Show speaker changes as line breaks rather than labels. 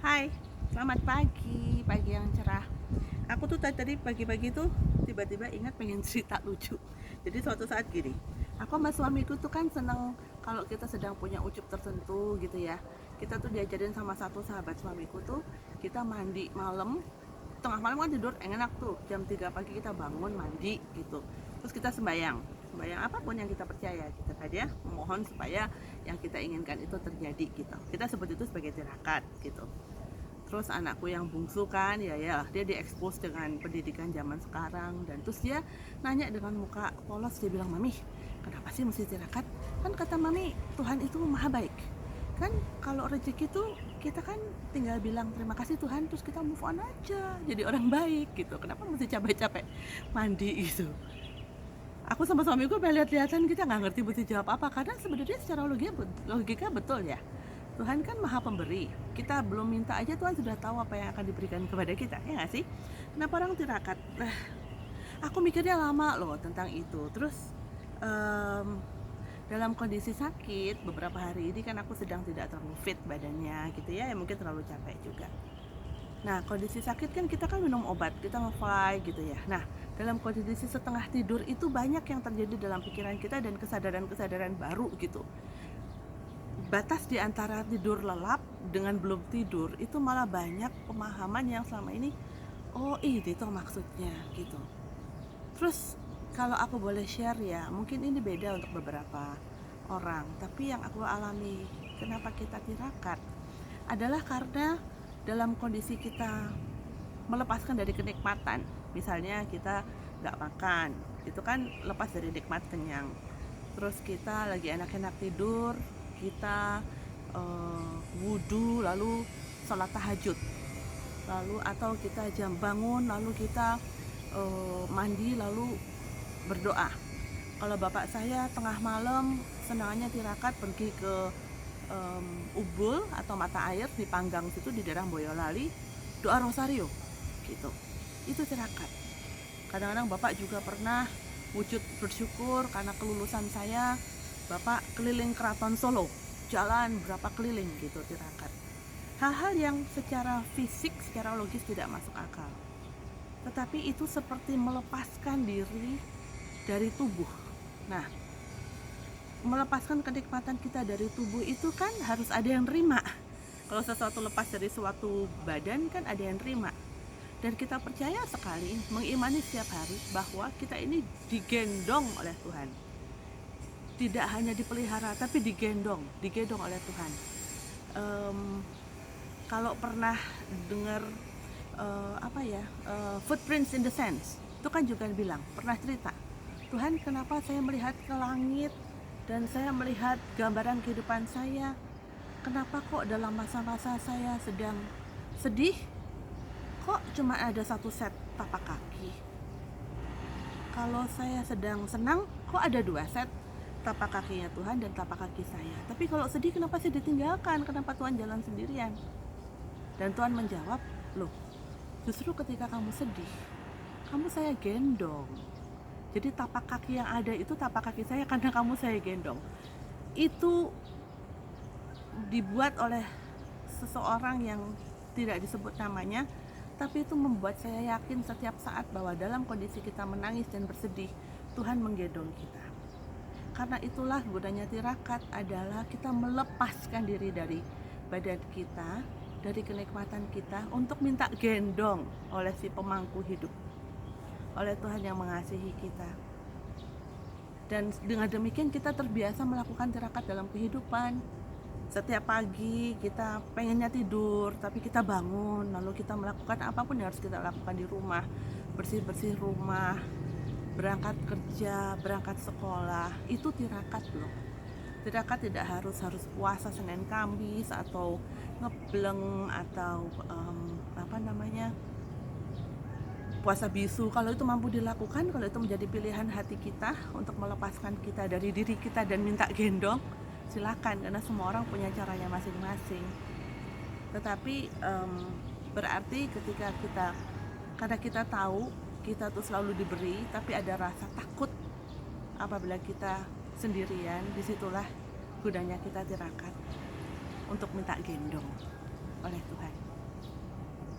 Hai, selamat pagi, pagi yang cerah. Aku tuh tadi pagi-pagi tuh tiba-tiba ingat pengen cerita lucu. Jadi suatu saat gini, aku sama suamiku tuh kan seneng kalau kita sedang punya ucup tertentu gitu ya. Kita tuh diajarin sama satu sahabat suamiku tuh, kita mandi malam, tengah malam kan tidur enak tuh, jam 3 pagi kita bangun mandi gitu. Terus kita sembayang, sembayang apapun yang kita percaya kita kan ya, memohon supaya yang kita inginkan itu terjadi gitu. Kita sebut itu sebagai tirakat gitu. Terus anakku yang bungsu kan ya dia diekspos dengan pendidikan zaman sekarang, dan terus dia nanya dengan muka polos, dia bilang, "Mami, kenapa sih mesti tirakat? Kan kata Mami Tuhan itu maha baik, kan kalau rezeki tuh kita kan tinggal bilang terima kasih Tuhan, terus kita move on aja jadi orang baik gitu, kenapa mesti capek-capek mandi gitu." Aku sama suamiku lihat-lihatan, kita nggak ngerti mesti jawab apa, karena sebenarnya secara logika betul ya, Tuhan kan maha pemberi, kita belum minta aja Tuhan sudah tahu apa yang akan diberikan kepada kita, ya nggak sih? Kenapa orang tirakat? Aku mikirnya lama loh tentang itu. Terus em, dalam kondisi sakit beberapa hari ini kan aku sedang tidak terlalu fit badannya gitu ya, mungkin terlalu capek juga. Nah, kondisi sakit kan kita kan minum obat, kita nge-fly gitu ya. Nah, dalam kondisi setengah tidur itu banyak yang terjadi dalam pikiran kita dan kesadaran-kesadaran baru gitu. Batas di antara tidur lelap dengan belum tidur itu malah banyak pemahaman yang selama ini, oh itu maksudnya gitu. Terus kalau aku boleh share ya, mungkin ini beda untuk beberapa orang, tapi yang aku alami kenapa kita tirakat adalah karena dalam kondisi kita melepaskan dari kenikmatan. Misalnya kita nggak makan, itu kan lepas dari nikmat kenyang. Terus kita lagi enak-enak tidur, kita wudhu lalu sholat tahajud, lalu atau kita jam bangun lalu kita mandi lalu berdoa. Kalau bapak saya tengah malam senangannya tirakat pergi ke Ubul atau mata air di Panggang situ di daerah Boyolali, doa rosario gitu. Itu tirakat. Kadang-kadang bapak juga pernah wujud bersyukur karena kelulusan saya, bapak keliling keraton Solo, jalan berapa keliling gitu, tirakat. Hal-hal yang secara fisik, secara logis tidak masuk akal, tetapi itu seperti melepaskan diri dari tubuh. Nah, melepaskan kenikmatan kita dari tubuh itu kan harus ada yang terima. Kalau sesuatu lepas dari suatu badan kan ada yang terima. Dan kita percaya sekali, mengimani setiap hari bahwa kita ini digendong oleh Tuhan. Tidak hanya dipelihara, tapi digendong oleh Tuhan. Kalau pernah dengar Footprints in the Sands, itu kan juga bilang, pernah cerita, Tuhan kenapa saya melihat ke langit dan saya melihat gambaran kehidupan saya, kenapa kok dalam masa-masa saya sedang sedih kok cuma ada satu set tapak kaki, kalau saya sedang senang kok ada dua set tapak kakinya Tuhan dan tapak kaki saya, tapi kalau sedih kenapa saya ditinggalkan, kenapa Tuhan jalan sendirian? Dan Tuhan menjawab, loh justru ketika kamu sedih, kamu saya gendong. Jadi tapak kaki yang ada itu tapak kaki saya karena kamu saya gendong. Itu dibuat oleh seseorang yang tidak disebut namanya, tapi itu membuat saya yakin setiap saat bahwa dalam kondisi kita menangis dan bersedih, Tuhan menggendong kita. Karena itulah gunanya tirakat, adalah kita melepaskan diri dari badan kita, dari kenikmatan kita, untuk minta gendong oleh si pemangku hidup, oleh Tuhan yang mengasihi kita. Dan dengan demikian kita terbiasa melakukan tirakat dalam kehidupan. Setiap pagi kita pengennya tidur, tapi kita bangun, lalu kita melakukan apapun yang harus kita lakukan di rumah, bersih-bersih rumah, berangkat kerja, berangkat sekolah, itu tirakat loh. Tirakat tidak harus puasa Senin Kamis atau ngebleng atau puasa bisu. Kalau itu mampu dilakukan, kalau itu menjadi pilihan hati kita untuk melepaskan kita dari diri kita dan minta gendong, silakan, karena semua orang punya caranya masing-masing. Tetapi berarti ketika karena kita tahu kita tuh selalu diberi, tapi ada rasa takut apabila kita sendirian, disitulah gunanya kita tirakat, untuk minta gendong.